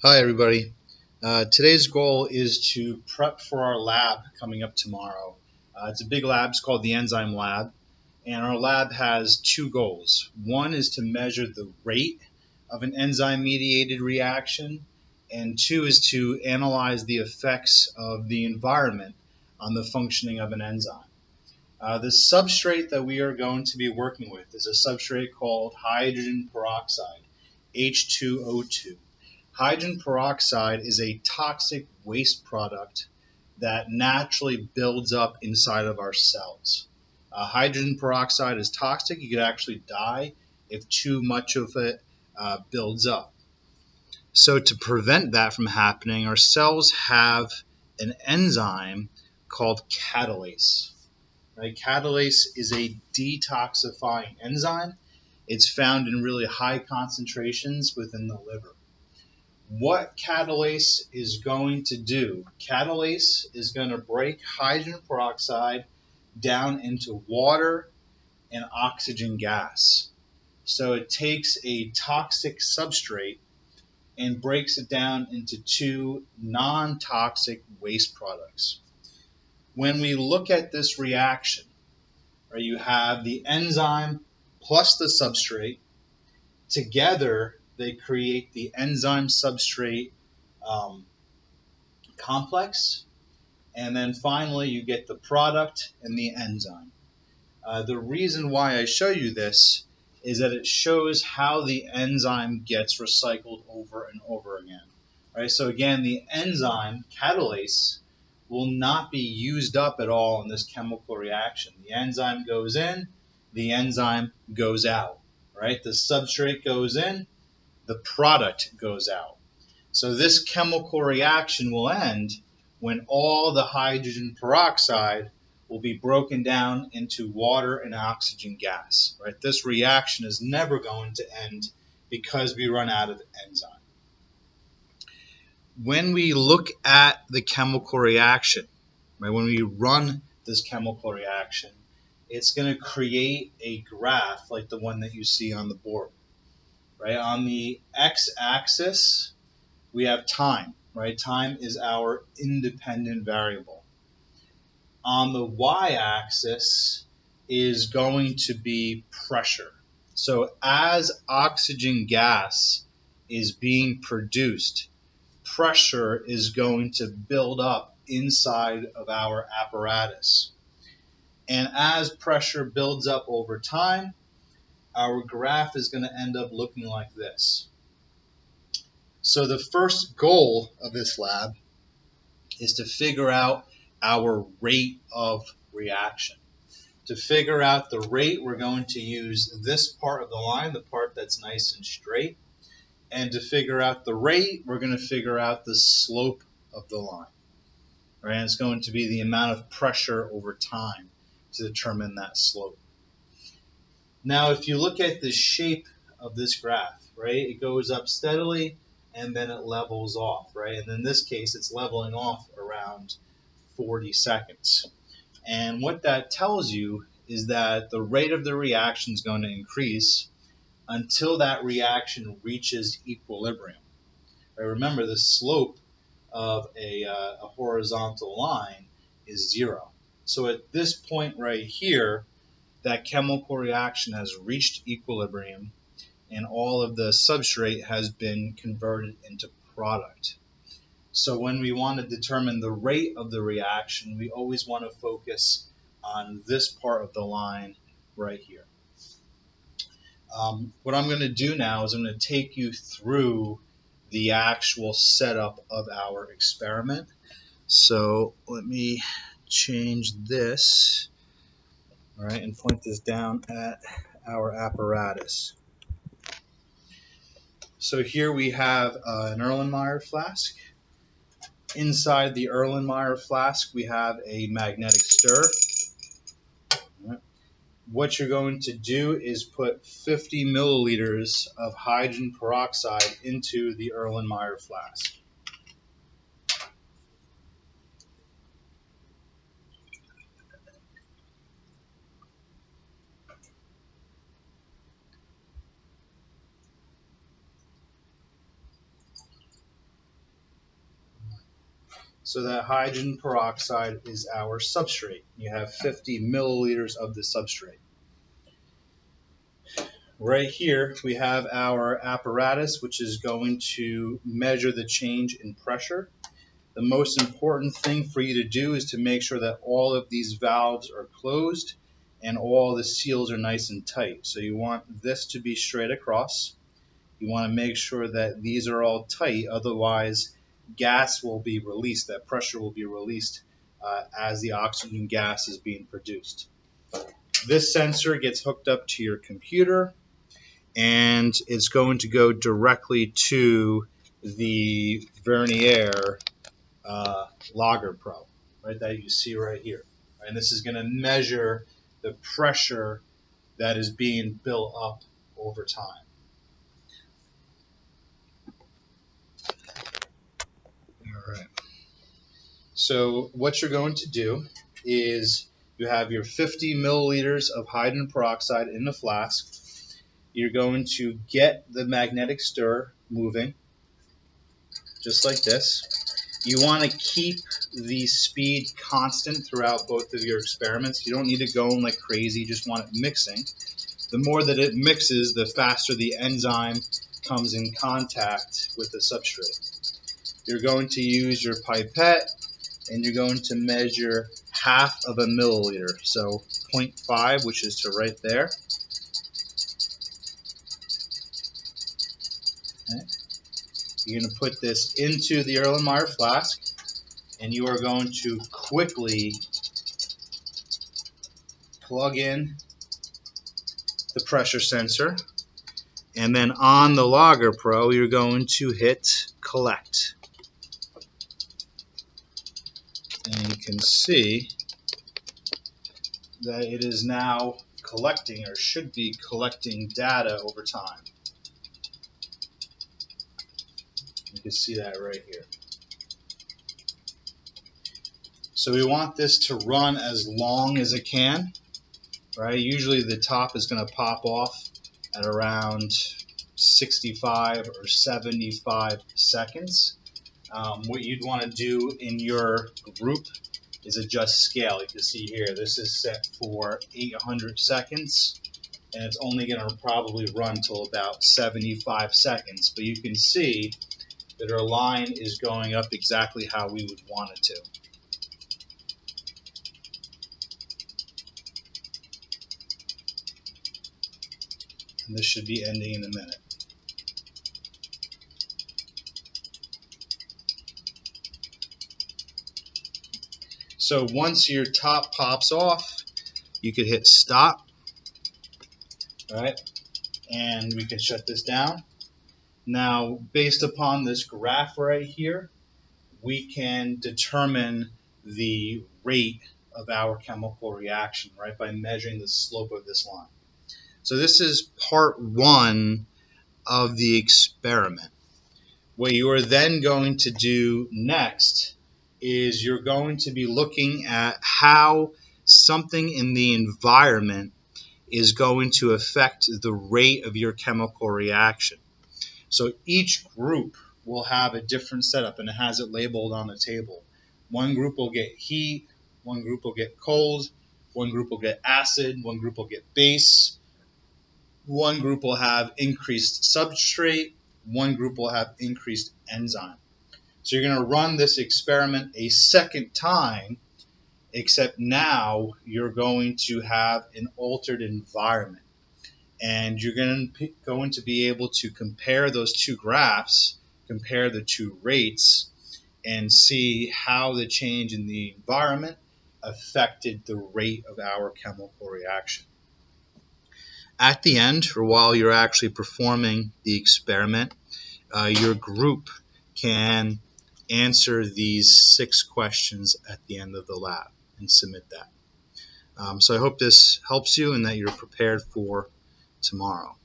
Hi, everybody. Today's goal is to prep for our lab coming up tomorrow. It's a big lab. It's called the Enzyme Lab. And our lab has two goals. One is to measure the rate of an enzyme mediated reaction, and two is to analyze the effects of the environment on the functioning of an enzyme. The substrate that we are going to be working with is a substrate called hydrogen peroxide, H2O2. Hydrogen peroxide is a toxic waste product that naturally builds up inside of our cells. Hydrogen peroxide is toxic. You could actually die if too much of it builds up. So to prevent that from happening, our cells have an enzyme called catalase. Right? Catalase is a detoxifying enzyme. It's found in really high concentrations within the liver. What catalase is going to do? Catalase is going to break hydrogen peroxide down into water and oxygen gas. So it takes a toxic substrate and breaks it down into two non-toxic waste products. When we look at this reaction, right, you have the enzyme plus the substrate. Together, they create the enzyme substrate complex. And then finally, you get the product and the enzyme. The reason why I show you this is that it shows how the enzyme gets recycled over and over again. Right? So again, the enzyme catalase will not be used up at all in this chemical reaction. The enzyme goes in, the enzyme goes out. Right? The substrate goes in, the product goes out. So this chemical reaction will end when all the hydrogen peroxide will be broken down into water and oxygen gas. Right? This reaction is never going to end because we run out of enzyme. When we look at the chemical reaction, right, when we run this chemical reaction, it's going to create a graph like the one that you see on the board. Right? On the x-axis, we have time, right? Time is our independent variable. On the y-axis is going to be pressure. So as oxygen gas is being produced, pressure is going to build up inside of our apparatus. And as pressure builds up over time, our graph is going to end up looking like this. So the first goal of this lab is to figure out our rate of reaction. To figure out the rate, we're going to use this part of the line, the part that's nice and straight. And to figure out the rate, we're going to figure out the slope of the line. Right? And it's going to be the amount of pressure over time to determine that slope. Now, if you look at the shape of this graph, right, it goes up steadily and then it levels off, right? And in this case, it's leveling off around 40 seconds. And what that tells you is that the rate of the reaction is going to increase until that reaction reaches equilibrium. Right? Remember, the slope of a horizontal line is 0. So at this point right here, that chemical reaction has reached equilibrium and all of the substrate has been converted into product. So when we want to determine the rate of the reaction, we always want to focus on this part of the line right here. What I'm going to do now is I'm going to take you through the actual setup of our experiment. So let me change this, all right, and point this down at our apparatus. So here we have an Erlenmeyer flask. Inside the Erlenmeyer flask, we have a magnetic stir. What you're going to do is put 50 milliliters of hydrogen peroxide into the Erlenmeyer flask. So that hydrogen peroxide is our substrate. You have 50 milliliters of the substrate. Right here, we have our apparatus, which is going to measure the change in pressure. The most important thing for you to do is to make sure that all of these valves are closed and all the seals are nice and tight. So you want this to be straight across. You want to make sure that these are all tight, otherwise gas will be released, that pressure will be released as the oxygen gas is being produced. This sensor gets hooked up to your computer, and it's going to go directly to the Vernier Lager Pro, right, that you see right here. And this is going to measure the pressure that is being built up over time. All right. So what you're going to do is you have your 50 milliliters of hydrogen peroxide in the flask. You're going to get the magnetic stir moving, just like this. You want to keep the speed constant throughout both of your experiments. You don't need to go like crazy, you just want it mixing. The more that it mixes, the faster the enzyme comes in contact with the substrate. You're going to use your pipette, and you're going to measure half of a milliliter, so 0.5, which is to right there. Okay. You're going to put this into the Erlenmeyer flask, and you are going to quickly plug in the pressure sensor, and then on the Lager Pro, you're going to hit collect. And you can see that it is now collecting, or should be collecting, data over time. You can see that right here. So we want this to run as long as it can, right? Usually the top is going to pop off at around 65 or 75 seconds. What you'd want to do in your group is adjust scale. You can see here, this is set for 800 seconds, and it's only going to probably run till about 75 seconds. But you can see that our line is going up exactly how we would want it to. And this should be ending in a minute. So once your top pops off, you could hit stop, right? And we can shut this down. Now, based upon this graph right here, we can determine the rate of our chemical reaction, right, by measuring the slope of this line. So this is part one of the experiment. What you are then going to do next is you're going to be looking at how something in the environment is going to affect the rate of your chemical reaction. So each group will have a different setup, and it has it labeled on the table. One group will get heat, one group will get cold, one group will get acid, one group will get base, one group will have increased substrate, one group will have increased enzyme. So you're going to run this experiment a second time, except now you're going to have an altered environment. And you're going to be able to compare those two graphs, compare the two rates, and see how the change in the environment affected the rate of our chemical reaction. At the end, or while you're actually performing the experiment, your group can answer these 6 questions at the end of the lab and submit that. So I hope this helps you and that you're prepared for tomorrow.